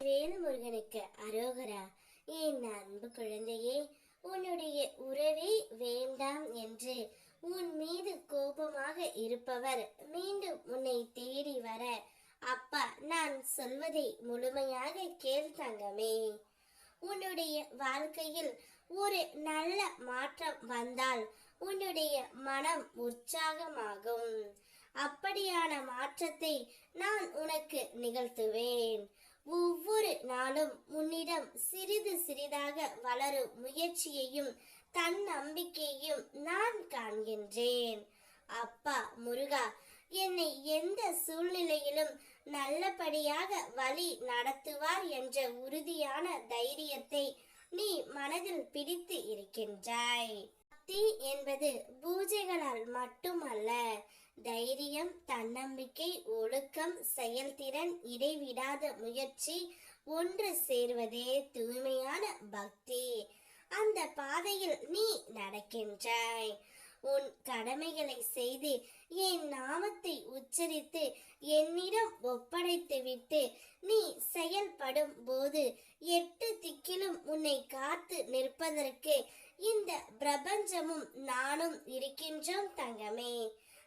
வேல்முருகனுக்கு அரோகரா. என் அன்பு குழந்தையே, உன்னுடைய உறவே வேண்டாம் என்று உன் மீது கோபமாக இருப்பவர் மீண்டும் உன்னை தேடி வர, அப்பா நான் சொல்வதை முழுமையாக கேள் தங்கமே. உன்னுடைய வாழ்க்கையில் ஒரு நல்ல மாற்றம் வந்தால் உன்னுடைய மனம் உற்சாகமாகும். அப்படியான மாற்றத்தை நான் உனக்கு நிகழ்த்துவேன். ஒவ்வொரு நாளும் உன்னிடம் சிறிது சிறிதாக வளரும் முயற்சியையும் தன்னம்பிக்கையையும் நான் காண்கின்றேன். அப்பா முருகா, என்னை எந்த சூழ்நிலையிலும் நல்லபடியாக வழி நடத்துவார் என்ற உறுதியான தைரியத்தை நீ மனதில் பிடித்து இருக்கின்றாய். பக்தி என்பது பூஜைகளால் மட்டுமல்ல, தைரியம், தன்னம்பிக்கை, ஒழுக்கம், செயல்திறன், இடைவிடாத முயற்சி ஒன்று சேர்வதே தூய்மையான பக்தி. அந்த பாதையில் நீ நடக்கின்றாய். உன் கடமைகளை செய்து என் நாமத்தை உச்சரித்து என்னிடம் ஒப்படைத்து விட்டு நீ செயல்படும் போது 8 திக்கிலும் உன்னை காத்து நிற்பதற்கு இந்த பிரபஞ்சமும் நானும் இருக்கின்றோம் தங்கமே.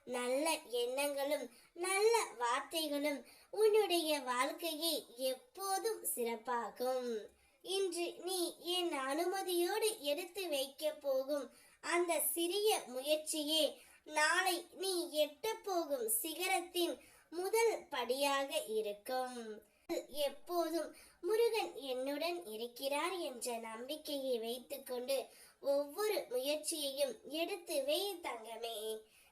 நல்ல எண்ணங்களும் நல்ல வார்த்தைகளும் உன்னுடைய வாழ்க்கையை எப்போதும் சிறப்பாகும். இன்று நீ என் அனுமதியோடு எடுத்து வைக்க போகும் அந்த சிறிய முயற்சியே நாளை நீ எட்ட போகும் சிகரத்தின் முதல் படியாக இருக்கும். எப்போதும் முருகன் என்னுடன் இருக்கிறார் என்ற நம்பிக்கையை வைத்துக்கொண்டு ஒவ்வொரு முயற்சியையும் எடுத்து வை தங்கமே.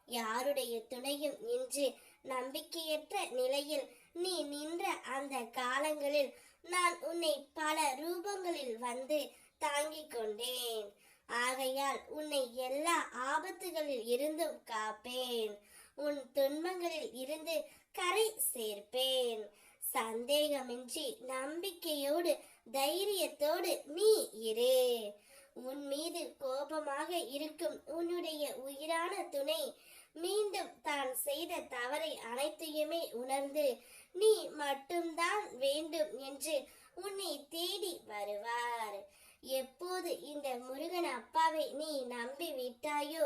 யாருடைய துணையும் இன்றி நம்பிக்கையற்ற நிலையில் நீ நின்ற அந்த காலங்களில் நான் உன்னை பல ரூபங்களில் வந்து தாங்கிக் கொண்டேன். ஆகையால் உன்னை எல்லா ஆபத்துகளில் இருந்தும் காப்பேன். உன் துன்பங்களில் இருந்து கரை சேர்ப்பேன். சந்தேகமின்றி நம்பிக்கையோடு தைரியத்தோடு நீ இரு. உன் மீது கோபமாக இருக்கும் உன்னுடைய உயிரான துணை மீண்டும் தான் செய்த தவறை அனைத்தையுமே உணர்ந்து நீ மட்டும்தான் வேண்டும் என்று உன்னை தேடி வருவார். எப்போது இந்த முருகன் அப்பாவை நீ நம்பி விட்டாயோ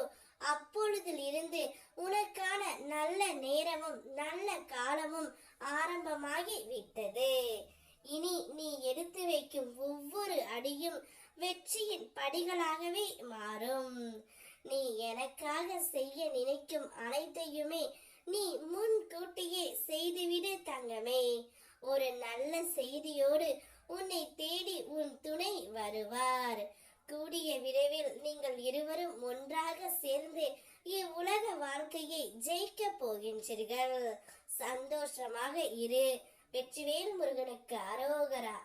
அப்பொழுதில் இருந்து உனக்கான நல்ல நேரமும் நல்ல காலமும் ஆரம்பமாகி விட்டது. இனி நீ எடுத்து வைக்கும் ஒவ்வொரு அடியும் வெற்றியின் படிகளாகவே மாறும். நீ எனக்காக செய்ய நினைக்கும் அனைத்தையுமே நீ முன்கூட்டியே செய்துவிடு தங்கமே. ஒரு நல்ல செய்தியோடு உன்னை தேடி உன் துணை வருவார். கூடிய விரைவில் நீங்கள் இருவரும் ஒன்றாக சேர்ந்து இவ்வுலக வாழ்க்கையை ஜெயிக்க போகின்றீர்கள். சந்தோஷமாக இரு. வெற்றிவேல் முருகனுக்கு அரோகரா.